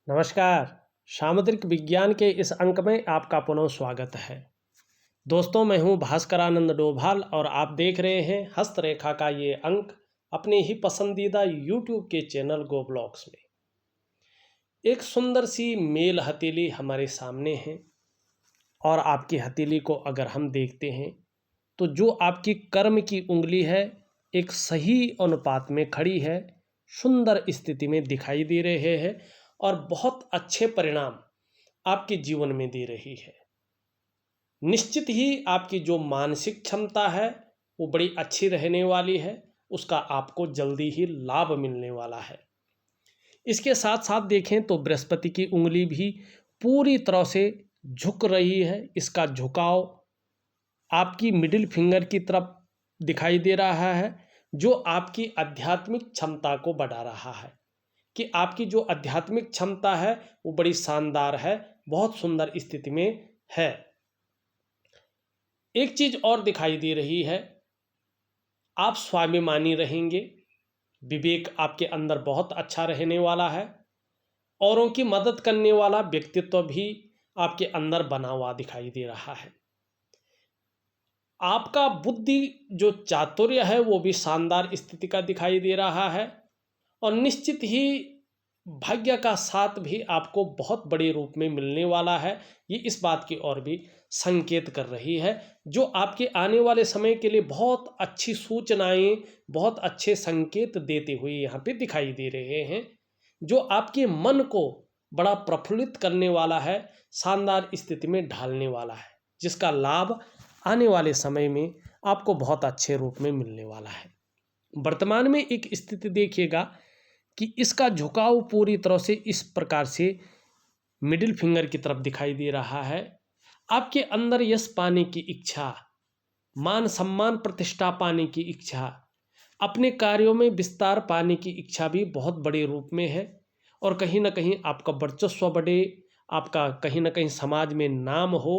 नमस्कार। सामुद्रिक विज्ञान के इस अंक में आपका पुनः स्वागत है। दोस्तों, मैं हूं भास्करानंद डोभाल और आप देख रहे हैं हस्तरेखा का ये अंक अपने ही पसंदीदा यूट्यूब के चैनल गो ब्लॉग्स में। एक सुंदर सी मेल हथेली हमारे सामने है और आपकी हथेली को अगर हम देखते हैं तो जो आपकी कर्म की उंगली है एक सही अनुपात में खड़ी है, सुंदर स्थिति में दिखाई दे रहे हैं और बहुत अच्छे परिणाम आपके जीवन में दे रही है। निश्चित ही आपकी जो मानसिक क्षमता है वो बड़ी अच्छी रहने वाली है, उसका आपको जल्दी ही लाभ मिलने वाला है। इसके साथ साथ देखें तो बृहस्पति की उंगली भी पूरी तरह से झुक रही है। इसका झुकाव आपकी मिडिल फिंगर की तरफ दिखाई दे रहा है, जो आपकी आध्यात्मिक क्षमता को बढ़ा रहा है कि आपकी जो आध्यात्मिक क्षमता है वो बड़ी शानदार है, बहुत सुंदर स्थिति में है। एक चीज और दिखाई दे रही है, आप स्वाभिमानी रहेंगे, विवेक आपके अंदर बहुत अच्छा रहने वाला है, औरों की मदद करने वाला व्यक्तित्व भी आपके अंदर बना हुआ दिखाई दे रहा है। आपका बुद्धि जो चातुर्य है वो भी शानदार स्थिति का दिखाई दे रहा है और निश्चित ही भाग्य का साथ भी आपको बहुत बड़े रूप में मिलने वाला है। ये इस बात की ओर भी संकेत कर रही है, जो आपके आने वाले समय के लिए बहुत अच्छी सूचनाएं, बहुत अच्छे संकेत देते हुए यहाँ पे दिखाई दे रहे हैं, जो आपके मन को बड़ा प्रफुल्लित करने वाला है, शानदार स्थिति में ढालने वाला है, जिसका लाभ आने वाले समय में आपको बहुत अच्छे रूप में मिलने वाला है। वर्तमान में एक स्थिति देखिएगा कि इसका झुकाव पूरी तरह से इस प्रकार से मिडिल फिंगर की तरफ दिखाई दे रहा है। आपके अंदर यश पाने की इच्छा, मान सम्मान प्रतिष्ठा पाने की इच्छा, अपने कार्यों में विस्तार पाने की इच्छा भी बहुत बड़े रूप में है और कहीं ना कहीं आपका वर्चस्व बढ़े, आपका कहीं ना कहीं समाज में नाम हो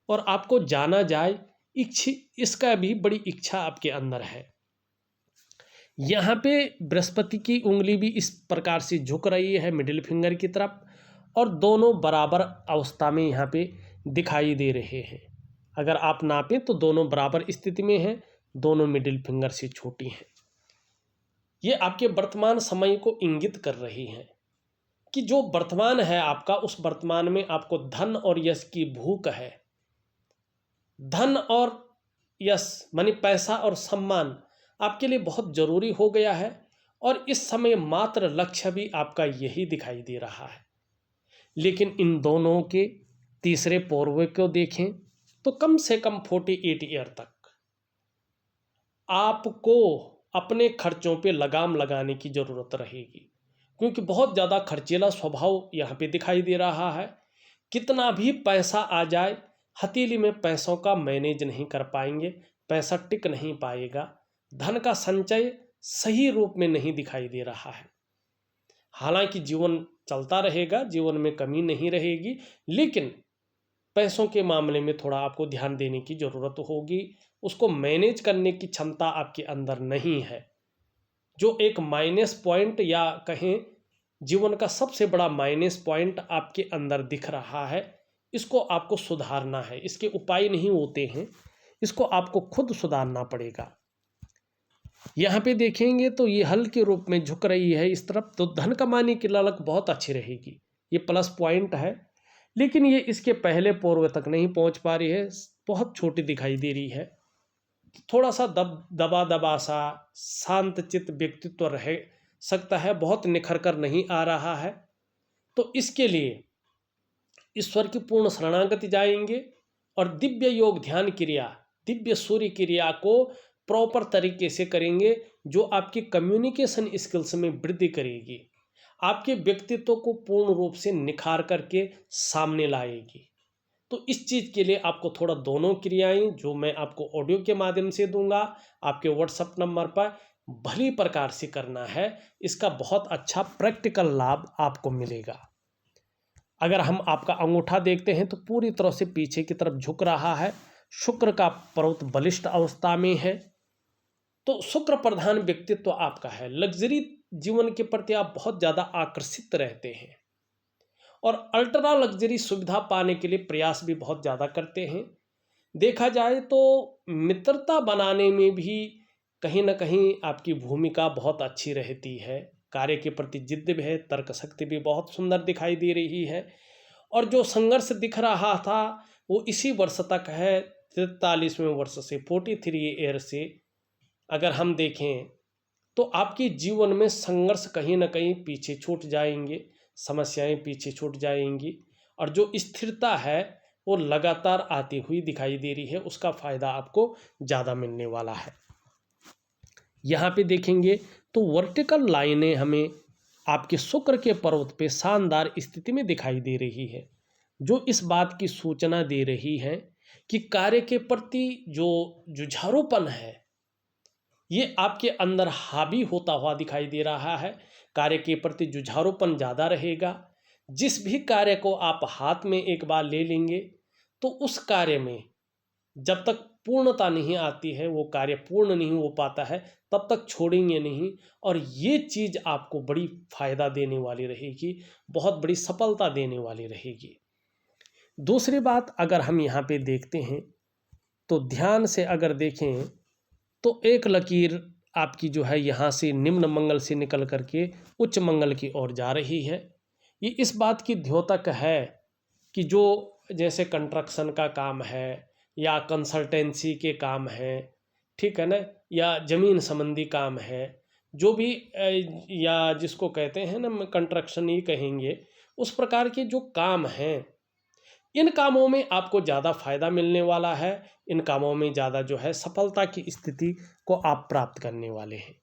और आपको जाना जाए, इसका भी बड़ी इच्छा आपके अंदर है। यहाँ पे बृहस्पति की उंगली भी इस प्रकार से झुक रही है मिडिल फिंगर की तरफ और दोनों बराबर अवस्था में यहाँ पे दिखाई दे रहे हैं। अगर आप नापें तो दोनों बराबर स्थिति में हैं, दोनों मिडिल फिंगर से छोटी हैं। ये आपके वर्तमान समय को इंगित कर रही हैं कि जो वर्तमान है आपका, उस वर्तमान में आपको धन और यश की भूख है। धन और यश मानी पैसा और सम्मान आपके लिए बहुत जरूरी हो गया है और इस समय मात्र लक्ष्य भी आपका यही दिखाई दे रहा है। लेकिन इन दोनों के तीसरे पूर्व को देखें तो कम से कम 48 ईयर तक आपको अपने खर्चों पे लगाम लगाने की जरूरत रहेगी, क्योंकि बहुत ज़्यादा खर्चीला स्वभाव यहाँ पे दिखाई दे रहा है। कितना भी पैसा आ जाए, हथेली में पैसों का मैनेज नहीं कर पाएंगे, पैसा टिक नहीं पाएगा, धन का संचय सही रूप में नहीं दिखाई दे रहा है। हालांकि जीवन चलता रहेगा, जीवन में कमी नहीं रहेगी, लेकिन पैसों के मामले में थोड़ा आपको ध्यान देने की ज़रूरत होगी। उसको मैनेज करने की क्षमता आपके अंदर नहीं है, जो एक माइनस पॉइंट या कहें जीवन का सबसे बड़ा माइनस पॉइंट आपके अंदर दिख रहा है। इसको आपको सुधारना है, इसके उपाय नहीं होते हैं, इसको आपको खुद सुधारना पड़ेगा। यहाँ पे देखेंगे तो ये हल के रूप में झुक रही है इस तरफ, तो धन कमाने की ललक बहुत अच्छी रहेगी, ये प्लस पॉइंट है। लेकिन ये इसके पहले पूर्व तक नहीं पहुँच पा रही है, बहुत छोटी दिखाई दे रही है। थोड़ा सा दबा दबा सा शांत चित्त व्यक्तित्व रह सकता है, बहुत निखर कर नहीं आ रहा है। तो इसके लिए ईश्वर की पूर्ण शरणागति जाएंगे और दिव्य योग ध्यान क्रिया, दिव्य सूर्य क्रिया को प्रॉपर तरीके से करेंगे, जो आपकी कम्युनिकेशन स्किल्स में वृद्धि करेगी, आपके व्यक्तित्व को पूर्ण रूप से निखार करके सामने लाएगी। तो इस चीज़ के लिए आपको थोड़ा दोनों क्रियाएं जो मैं आपको ऑडियो के माध्यम से दूंगा आपके व्हाट्सएप नंबर पर भली प्रकार से करना है। इसका बहुत अच्छा प्रैक्टिकल लाभ आपको मिलेगा। अगर हम आपका अंगूठा देखते हैं तो पूरी तरह से पीछे की तरफ झुक रहा है, शुक्र का पर्वत बलिष्ठ अवस्था में है, तो शुक्र प्रधान व्यक्तित्व आपका है। लग्जरी जीवन के प्रति आप बहुत ज़्यादा आकर्षित रहते हैं, और अल्ट्रा लग्जरी सुविधा पाने के लिए प्रयास भी बहुत ज़्यादा करते हैं। देखा जाए तो मित्रता बनाने में भी कहीं न कहीं आपकी भूमिका बहुत अच्छी रहती है। कार्य के प्रति जिद्द भी है, तर्क शक्ति भी बहुत सुंदर दिखाई दे रही है। और जो संघर्ष दिख रहा था वो इसी वर्ष तक है, 43वें वर्ष से 43 ईयर से अगर हम देखें तो आपके जीवन में संघर्ष कहीं न कहीं पीछे छूट जाएंगे, समस्याएं पीछे छूट जाएंगी और जो स्थिरता है वो लगातार आती हुई दिखाई दे रही है। उसका फायदा आपको ज़्यादा मिलने वाला है। यहाँ पे देखेंगे तो वर्टिकल लाइनें हमें आपके शुक्र के पर्वत पे शानदार स्थिति में दिखाई दे रही है, जो इस बात की सूचना दे रही है कि कार्य के प्रति जो जुझारूपन है ये आपके अंदर हावी होता हुआ दिखाई दे रहा है। कार्य के प्रति जुझारूपन ज़्यादा रहेगा। जिस भी कार्य को आप हाथ में एक बार ले लेंगे तो उस कार्य में जब तक पूर्णता नहीं आती है, वो कार्य पूर्ण नहीं हो पाता है, तब तक छोड़ेंगे नहीं। और ये चीज़ आपको बड़ी फायदा देने वाली रहेगी, बहुत बड़ी सफलता देने वाली रहेगी। दूसरी बात अगर हम यहाँ पे देखते हैं तो ध्यान से अगर देखें तो एक लकीर आपकी जो है यहाँ से निम्न मंगल से निकल करके उच्च मंगल की ओर जा रही है। ये इस बात की द्योतक है कि जो जैसे कंस्ट्रक्शन का काम है या कंसल्टेंसी के काम है, ठीक है ना, या ज़मीन संबंधी काम है, जो भी या जिसको कहते हैं ना कंस्ट्रक्शन ही कहेंगे, उस प्रकार के जो काम हैं, इन कामों में आपको ज़्यादा फायदा मिलने वाला है। इन कामों में ज़्यादा जो है सफलता की स्थिति को आप प्राप्त करने वाले हैं।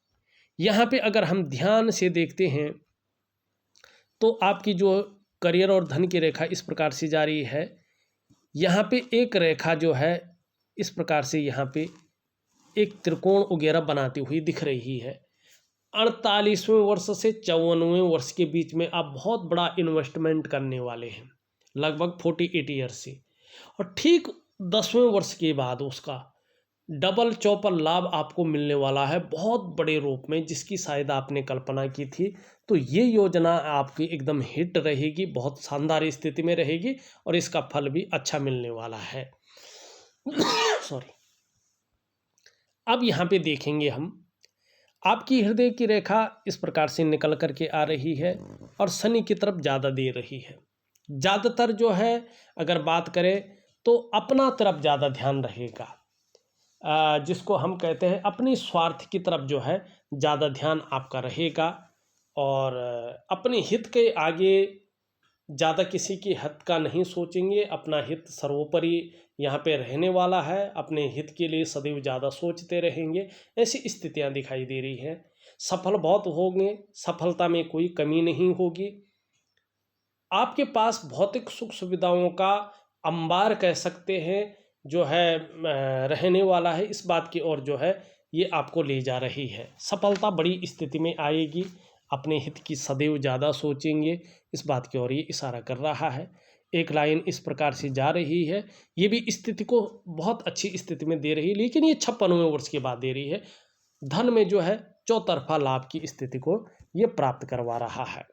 यहाँ पे अगर हम ध्यान से देखते हैं तो आपकी जो करियर और धन की रेखा इस प्रकार से जा रही है। यहाँ पे एक रेखा जो है इस प्रकार से यहाँ पे एक त्रिकोण वगैरह बनाती हुई दिख रही है। 48वें वर्ष से 54वें वर्ष के बीच में आप बहुत बड़ा इन्वेस्टमेंट करने वाले हैं, लगभग 48 ईयर से। और ठीक 10वें वर्ष के बाद उसका डबल चौपर लाभ आपको मिलने वाला है बहुत बड़े रूप में, जिसकी शायद आपने कल्पना की थी। तो ये योजना आपकी एकदम हिट रहेगी, बहुत शानदार स्थिति में रहेगी और इसका फल भी अच्छा मिलने वाला है। सॉरी। अब यहाँ पे देखेंगे हम आपकी हृदय की रेखा इस प्रकार से निकल करके आ रही है और शनि की तरफ ज़्यादा दे रही है। ज़्यादातर जो है अगर बात करें तो अपना तरफ ज़्यादा ध्यान रहेगा, जिसको हम कहते हैं अपनी स्वार्थ की तरफ जो है ज़्यादा ध्यान आपका रहेगा और अपने हित के आगे ज़्यादा किसी की हित का नहीं सोचेंगे। अपना हित सर्वोपरि यहाँ पे रहने वाला है, अपने हित के लिए सदैव ज़्यादा सोचते रहेंगे। ऐसी स्थितियाँ दिखाई दे रही हैं। सफल बहुत होंगे, सफलता में कोई कमी नहीं होगी। आपके पास भौतिक सुख सुविधाओं का अंबार कह सकते हैं जो है रहने वाला है। इस बात की ओर जो है ये आपको ले जा रही है। सफलता बड़ी स्थिति में आएगी, अपने हित की सदैव ज़्यादा सोचेंगे, इस बात की ओर ये इशारा कर रहा है। एक लाइन इस प्रकार से जा रही है, ये भी स्थिति को बहुत अच्छी स्थिति में दे रही है, लेकिन ये 56वें वर्ष के बाद दे रही है। धन में जो है चौतरफा लाभ की स्थिति को ये प्राप्त करवा रहा है।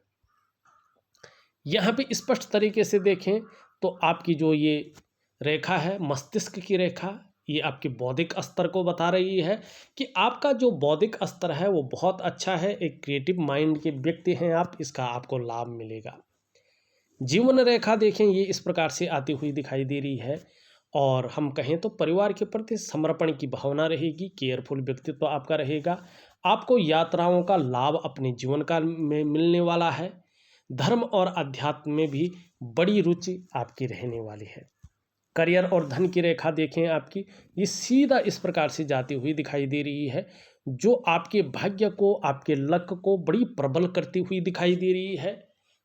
यहाँ पे स्पष्ट तरीके से देखें तो आपकी जो ये रेखा है मस्तिष्क की रेखा, ये आपके बौद्धिक स्तर को बता रही है कि आपका जो बौद्धिक स्तर है वो बहुत अच्छा है। एक क्रिएटिव माइंड के व्यक्ति हैं आप, इसका आपको लाभ मिलेगा। जीवन रेखा देखें ये इस प्रकार से आती हुई दिखाई दे रही है और हम कहें तो परिवार के प्रति समर्पण की भावना रहेगी, केयरफुल व्यक्तित्व आपका रहेगा। आपको यात्राओं का लाभ अपने जीवन काल में मिलने वाला है। धर्म और अध्यात्म में भी बड़ी रुचि आपकी रहने वाली है। करियर और धन की रेखा देखें आपकी, ये सीधा इस प्रकार से जाती हुई दिखाई दे रही है, जो आपके भाग्य को, आपके लक को बड़ी प्रबल करती हुई दिखाई दे रही है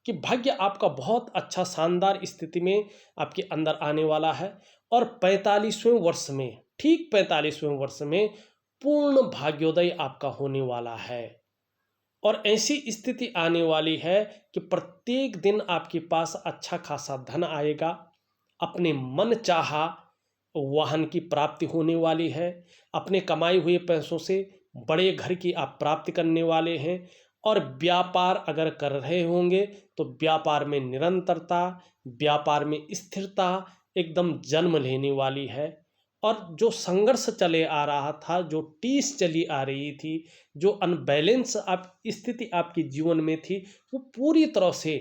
कि भाग्य आपका बहुत अच्छा शानदार स्थिति में आपके अंदर आने वाला है। और 45वें वर्ष में, ठीक 45वें वर्ष में पूर्ण भाग्योदय आपका होने वाला है। और ऐसी स्थिति आने वाली है कि प्रत्येक दिन आपके पास अच्छा खासा धन आएगा। अपने मन चाहा वाहन की प्राप्ति होने वाली है। अपने कमाए हुए पैसों से बड़े घर की आप प्राप्ति करने वाले हैं और व्यापार अगर कर रहे होंगे तो व्यापार में निरंतरता, व्यापार में स्थिरता एकदम जन्म लेने वाली है। और जो संघर्ष चले आ रहा था, जो टीस चली आ रही थी, जो अनबैलेंस आप स्थिति आपके जीवन में थी, वो पूरी तरह से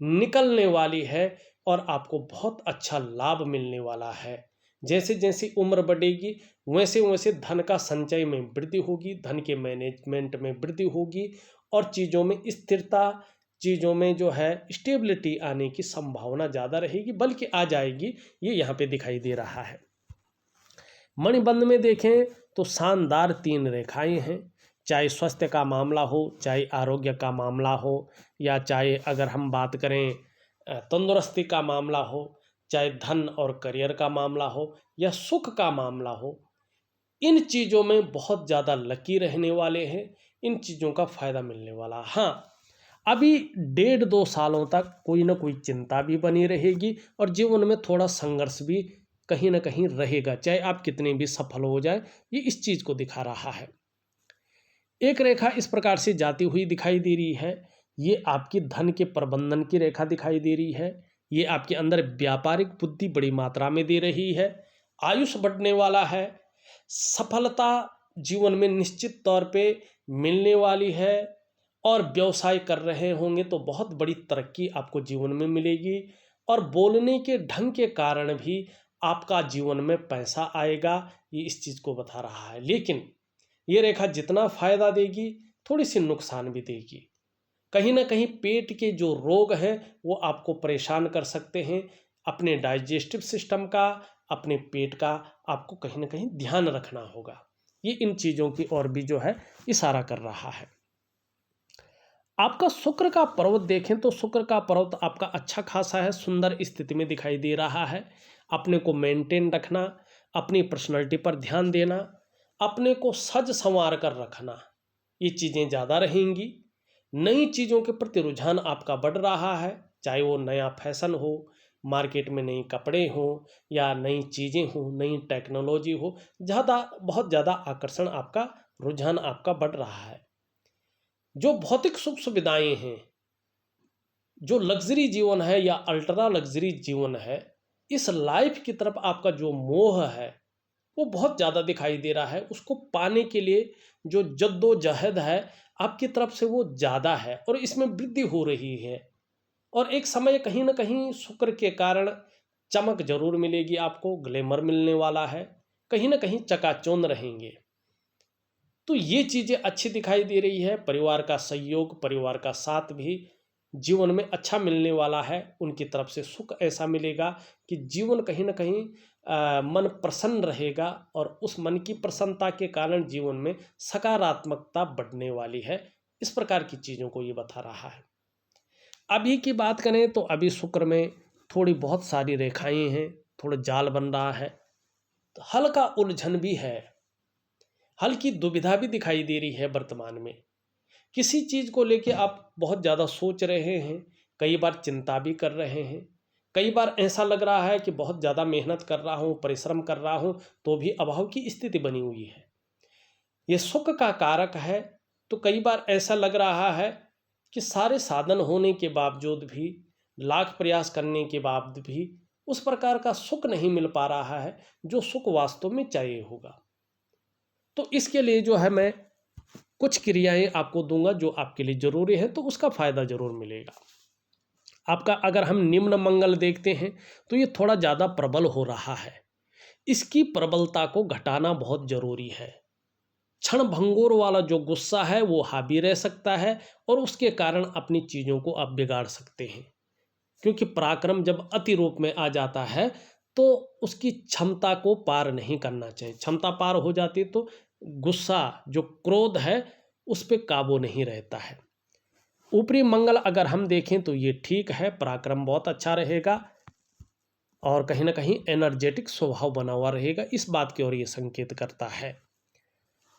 निकलने वाली है और आपको बहुत अच्छा लाभ मिलने वाला है। जैसे जैसे उम्र बढ़ेगी वैसे वैसे धन का संचय में वृद्धि होगी, धन के मैनेजमेंट में वृद्धि होगी और चीज़ों में स्थिरता, चीज़ों में जो है स्टेबिलिटी आने की संभावना ज़्यादा रहेगी, बल्कि आ जाएगी। ये यहाँ पे दिखाई दे रहा है। मणिबंध में देखें तो शानदार 3 रेखाएं हैं। चाहे स्वास्थ्य का मामला हो, चाहे आरोग्य का मामला हो, या चाहे अगर हम बात करें तंदुरुस्ती का मामला हो, चाहे धन और करियर का मामला हो, या सुख का मामला हो, इन चीज़ों में बहुत ज़्यादा लकी रहने वाले हैं। इन चीज़ों का फ़ायदा मिलने वाला। हाँ, अभी 1.5-2 सालों तक कोई ना कोई चिंता भी बनी रहेगी और जीवन में थोड़ा संघर्ष भी कहीं ना कहीं रहेगा, चाहे आप कितने भी सफल हो जाए। ये इस चीज़ को दिखा रहा है। एक रेखा इस प्रकार से जाती हुई दिखाई दे रही है। ये आपकी धन के प्रबंधन की रेखा दिखाई दे रही है। ये आपके अंदर व्यापारिक बुद्धि बड़ी मात्रा में दे रही है। आयुष बढ़ने वाला है। सफलता जीवन में निश्चित तौर पे मिलने वाली है। और व्यवसाय कर रहे होंगे तो बहुत बड़ी तरक्की आपको जीवन में मिलेगी। और बोलने के ढंग के कारण भी आपका जीवन में पैसा आएगा, ये इस चीज़ को बता रहा है। लेकिन ये रेखा जितना फायदा देगी, थोड़ी सी नुकसान भी देगी। कहीं ना कहीं पेट के जो रोग हैं वो आपको परेशान कर सकते हैं। अपने डाइजेस्टिव सिस्टम का, अपने पेट का आपको कहीं ना कहीं ध्यान रखना होगा। ये इन चीज़ों की ओर भी जो है इशारा कर रहा है। आपका शुक्र का पर्वत देखें तो शुक्र का पर्वत आपका अच्छा खासा है, सुंदर स्थिति में दिखाई दे रहा है। अपने को मेंटेन रखना, अपनी पर्सनैलिटी पर ध्यान देना, अपने को सज संवार कर रखना, ये चीज़ें ज़्यादा रहेंगी। नई चीज़ों के प्रति रुझान आपका बढ़ रहा है, चाहे वो नया फैशन हो, मार्केट में नए कपड़े हों, या नई चीज़ें हों, नई टेक्नोलॉजी हो, बहुत ज़्यादा आकर्षण आपका, रुझान आपका बढ़ रहा है। जो भौतिक सुख सुविधाएं हैं, जो लग्जरी जीवन है या अल्ट्रा लग्जरी जीवन है, इस लाइफ की तरफ आपका जो मोह है वो बहुत ज़्यादा दिखाई दे रहा है। उसको पाने के लिए जो जद्दोजहद है आपकी तरफ से वो ज़्यादा है और इसमें वृद्धि हो रही है। और एक समय कहीं ना कहीं शुक्र के कारण चमक जरूर मिलेगी आपको, ग्लैमर मिलने वाला है, कहीं ना कहीं चकाचौंध रहेंगे। तो ये चीज़ें अच्छी दिखाई दे रही है। परिवार का सहयोग, परिवार का साथ भी जीवन में अच्छा मिलने वाला है। उनकी तरफ से सुख ऐसा मिलेगा कि जीवन कहीं ना कहीं मन प्रसन्न रहेगा और उस मन की प्रसन्नता के कारण जीवन में सकारात्मकता बढ़ने वाली है। इस प्रकार की चीज़ों को ये बता रहा है। अभी की बात करें तो अभी शुक्र में थोड़ी बहुत सारी रेखाएं हैं, थोड़ा जाल बन रहा है, तो हल्का उलझन भी है, हल्की दुविधा भी दिखाई दे रही है। वर्तमान में किसी चीज़ को लेके आप बहुत ज़्यादा सोच रहे हैं, कई बार चिंता भी कर रहे हैं, कई बार ऐसा लग रहा है कि बहुत ज़्यादा मेहनत कर रहा हूँ, परिश्रम कर रहा हूँ, तो भी अभाव की स्थिति बनी हुई है। ये सुख का कारक है, तो कई बार ऐसा लग रहा है कि सारे साधन होने के बावजूद भी, लाख प्रयास करने के बाद भी उस प्रकार का सुख नहीं मिल पा रहा है जो सुख वास्तव में चाहिए होगा। तो इसके लिए जो है मैं कुछ क्रियाएं आपको दूंगा जो आपके लिए जरूरी है, तो उसका फायदा जरूर मिलेगा आपका। अगर हम निम्न मंगल देखते हैं तो ये थोड़ा ज़्यादा प्रबल हो रहा है। इसकी प्रबलता को घटाना बहुत जरूरी है। क्षण भंगुर वाला जो गुस्सा है वो हावी रह सकता है और उसके कारण अपनी चीज़ों को आप बिगाड़ सकते हैं। क्योंकि पराक्रम जब अति रूप में आ जाता है तो उसकी क्षमता को पार नहीं करना चाहिए। क्षमता पार हो जाती तो गुस्सा, जो क्रोध है, उस पर काबू नहीं रहता है। ऊपरी मंगल अगर हम देखें तो ये ठीक है, पराक्रम बहुत अच्छा रहेगा और कहीं ना कहीं एनर्जेटिक स्वभाव बना हुआ रहेगा, इस बात की ओर ये संकेत करता है।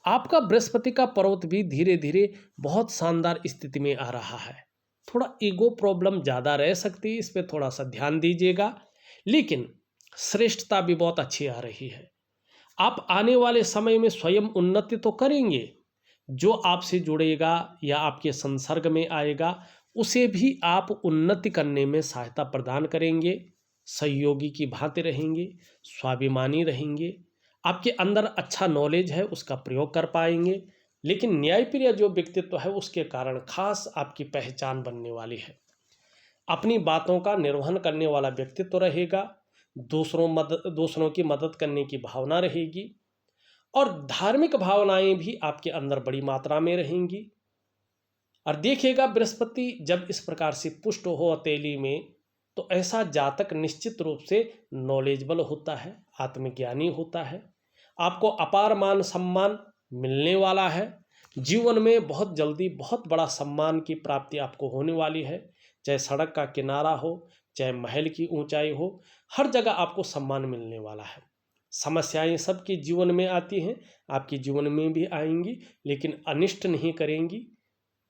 आपका बृहस्पति का पर्वत भी धीरे धीरे बहुत शानदार स्थिति में आ रहा है। थोड़ा ईगो प्रॉब्लम ज़्यादा रह सकती है, इस पर थोड़ा सा ध्यान दीजिएगा, लेकिन श्रेष्ठता भी बहुत अच्छी आ रही है। आप आने वाले समय में स्वयं उन्नति तो करेंगे, जो आपसे जुड़ेगा या आपके संसर्ग में आएगा उसे भी आप उन्नति करने में सहायता प्रदान करेंगे, सहयोगी की भांति रहेंगे, स्वाभिमानी रहेंगे, आपके अंदर अच्छा नॉलेज है उसका प्रयोग कर पाएंगे। लेकिन न्यायप्रिय जो व्यक्तित्व है उसके कारण खास आपकी पहचान बनने वाली है। अपनी बातों का निर्वहन करने वाला व्यक्तित्व रहेगा, दूसरों की मदद करने की भावना रहेगी और धार्मिक भावनाएं भी आपके अंदर बड़ी मात्रा में रहेंगी। और देखिएगा बृहस्पति जब इस प्रकार से पुष्ट हो हथेली में तो ऐसा जातक निश्चित रूप से नॉलेजेबल होता है, आत्मज्ञानी होता है, आपको अपार मान सम्मान मिलने वाला है, जीवन में बहुत जल्दी बहुत बड़ा सम्मान की प्राप्ति आपको होने वाली है। चाहे सड़क का किनारा हो, चाहे महल की ऊंचाई हो, हर जगह आपको सम्मान मिलने वाला है। समस्याएं सबके जीवन में आती हैं, आपके जीवन में भी आएंगी, लेकिन अनिष्ट नहीं करेंगी।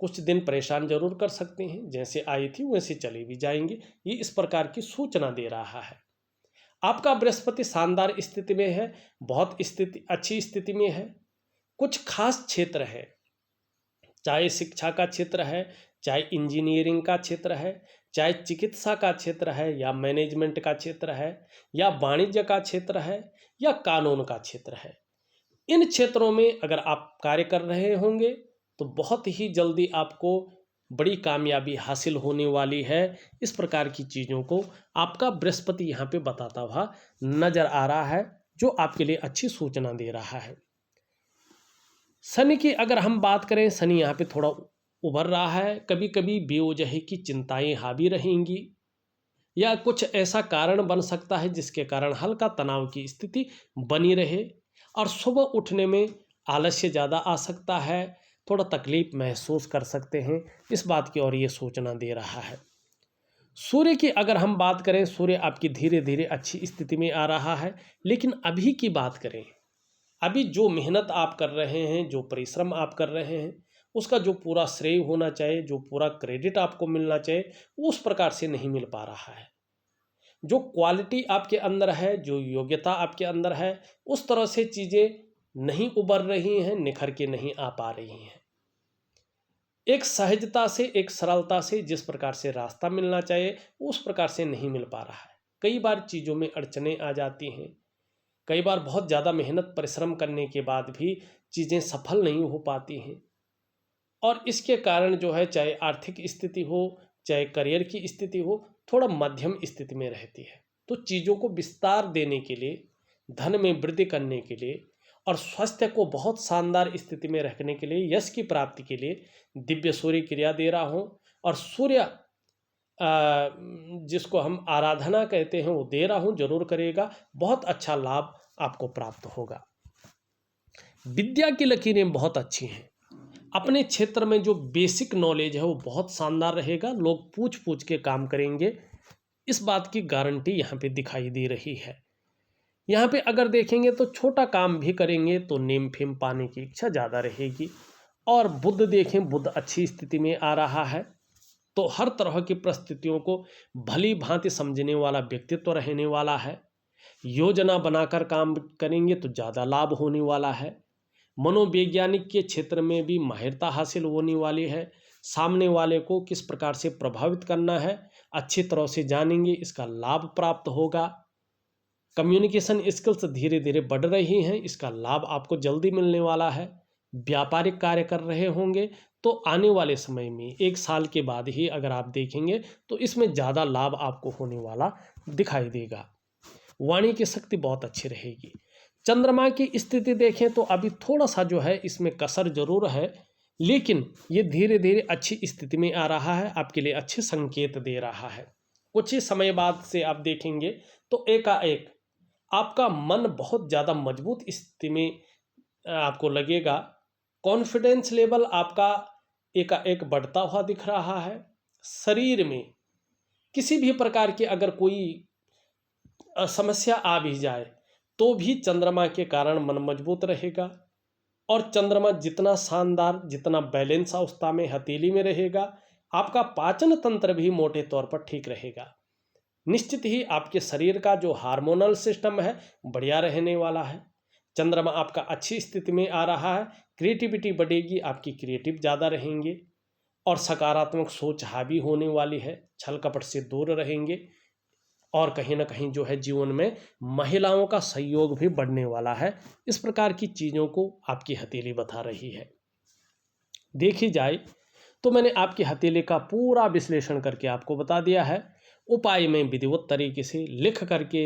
कुछ दिन परेशान जरूर कर सकते हैं, जैसे आई थी वैसे चले भी जाएंगे, ये इस प्रकार की सूचना दे रहा है। आपका बृहस्पति शानदार स्थिति में है, बहुत अच्छी स्थिति में है। कुछ खास क्षेत्र है, चाहे शिक्षा का क्षेत्र है, चाहे इंजीनियरिंग का क्षेत्र है, चाहे चिकित्सा का क्षेत्र है, या मैनेजमेंट का क्षेत्र है, या वाणिज्य का क्षेत्र है, या कानून का क्षेत्र है। इन क्षेत्रों में अगर आप कार्य कर रहे होंगे तो बहुत ही जल्दी आपको बड़ी कामयाबी हासिल होने वाली है। इस प्रकार की चीज़ों को आपका बृहस्पति यहाँ पे बताता हुआ नजर आ रहा है, जो आपके लिए अच्छी सूचना दे रहा है। शनि की अगर हम बात करें, शनि यहाँ पे थोड़ा उभर रहा है, कभी कभी बेवजह की चिंताएं हावी रहेंगी या कुछ ऐसा कारण बन सकता है जिसके कारण हल्का तनाव की स्थिति बनी रहे और सुबह उठने में आलस्य ज़्यादा आ सकता है, थोड़ा तकलीफ महसूस कर सकते हैं। इस बात की और ये सूचना दे रहा है। सूर्य की अगर हम बात करें, सूर्य आपकी धीरे धीरे अच्छी स्थिति में आ रहा है, लेकिन अभी की बात करें, अभी जो मेहनत आप कर रहे हैं, जो परिश्रम आप कर रहे हैं, उसका जो पूरा श्रेय होना चाहिए, जो पूरा क्रेडिट आपको मिलना चाहिए, उस प्रकार से नहीं मिल पा रहा है। जो क्वालिटी आपके अंदर है, जो योग्यता आपके अंदर है, उस तरह से चीज़ें नहीं उबर रही हैं, निखर के नहीं आ पा रही हैं। एक सहजता से, एक सरलता से जिस प्रकार से रास्ता मिलना चाहिए उस प्रकार से नहीं मिल पा रहा है। कई बार चीज़ों में अड़चनें आ जाती हैं, कई बार बहुत ज़्यादा मेहनत परिश्रम करने के बाद भी चीज़ें सफल नहीं हो पाती हैं और इसके कारण जो है, चाहे आर्थिक स्थिति हो, चाहे करियर की स्थिति हो, थोड़ा मध्यम स्थिति में रहती है। तो चीज़ों को विस्तार देने के लिए, धन में वृद्धि करने के लिए और स्वास्थ्य को बहुत शानदार स्थिति में रखने के लिए, यश की प्राप्ति के लिए दिव्य सूर्य क्रिया दे रहा हूँ। और सूर्य जिसको हम आराधना कहते हैं वो दे रहा हूँ, जरूर करेगा, बहुत अच्छा लाभ आपको प्राप्त होगा। विद्या की लकीरें बहुत अच्छी हैं, अपने क्षेत्र में जो बेसिक नॉलेज है वो बहुत शानदार रहेगा, लोग पूछ पूछ के काम करेंगे, इस बात की गारंटी यहाँ पे दिखाई दे रही है। यहाँ पे अगर देखेंगे तो छोटा काम भी करेंगे तो नेम फेम पाने की इच्छा ज़्यादा रहेगी। और बुध देखें, बुध अच्छी स्थिति में आ रहा है, तो हर तरह की परिस्थितियों को भली भांति समझने वाला व्यक्तित्व रहने वाला है। योजना बनाकर काम करेंगे तो ज़्यादा लाभ होने वाला है। मनोवैज्ञानिक के क्षेत्र में भी माहिरता हासिल होने वाली है। सामने वाले को किस प्रकार से प्रभावित करना है अच्छी तरह से जानेंगे, इसका लाभ प्राप्त होगा। कम्युनिकेशन स्किल्स धीरे धीरे बढ़ रही हैं, इसका लाभ आपको जल्दी मिलने वाला है। व्यापारिक कार्य कर रहे होंगे तो आने वाले समय में 1 साल के बाद ही अगर आप देखेंगे तो इसमें ज़्यादा लाभ आपको होने वाला दिखाई देगा। वाणी की शक्ति बहुत अच्छी रहेगी। चंद्रमा की स्थिति देखें तो अभी थोड़ा सा जो है इसमें कसर जरूर है, लेकिन ये धीरे धीरे अच्छी स्थिति में आ रहा है, आपके लिए अच्छे संकेत दे रहा है। कुछ ही समय बाद से आप देखेंगे तो एकाएक आपका मन बहुत ज़्यादा मजबूत स्थिति में आपको लगेगा। कॉन्फिडेंस लेवल आपका एकाएक बढ़ता हुआ दिख रहा है। शरीर में किसी भी प्रकार की अगर कोई समस्या आ भी जाए तो भी चंद्रमा के कारण मन मजबूत रहेगा। और चंद्रमा जितना शानदार, जितना बैलेंस अवस्था में हथेली में रहेगा, आपका पाचन तंत्र भी मोटे तौर पर ठीक रहेगा। निश्चित ही आपके शरीर का जो हार्मोनल सिस्टम है बढ़िया रहने वाला है। चंद्रमा आपका अच्छी स्थिति में आ रहा है, क्रिएटिविटी बढ़ेगी, आपकी क्रिएटिव ज़्यादा रहेंगे और सकारात्मक सोच हावी होने वाली है, छल कपट से दूर रहेंगे और कहीं ना कहीं जो है जीवन में महिलाओं का सहयोग भी बढ़ने वाला है। इस प्रकार की चीज़ों को आपकी हथेली बता रही है। देखी जाए तो मैंने आपकी हथेली का पूरा विश्लेषण करके आपको बता दिया है। उपाय मैं विधिवत तरीके से लिख करके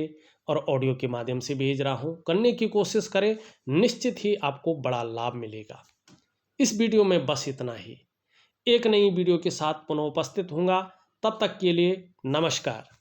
और ऑडियो के माध्यम से भेज रहा हूँ। करने की कोशिश करें, निश्चित ही आपको बड़ा लाभ मिलेगा। इस वीडियो में बस इतना ही। एक नई वीडियो के साथ पुनः उपस्थित होऊंगा। तब तक के लिए नमस्कार।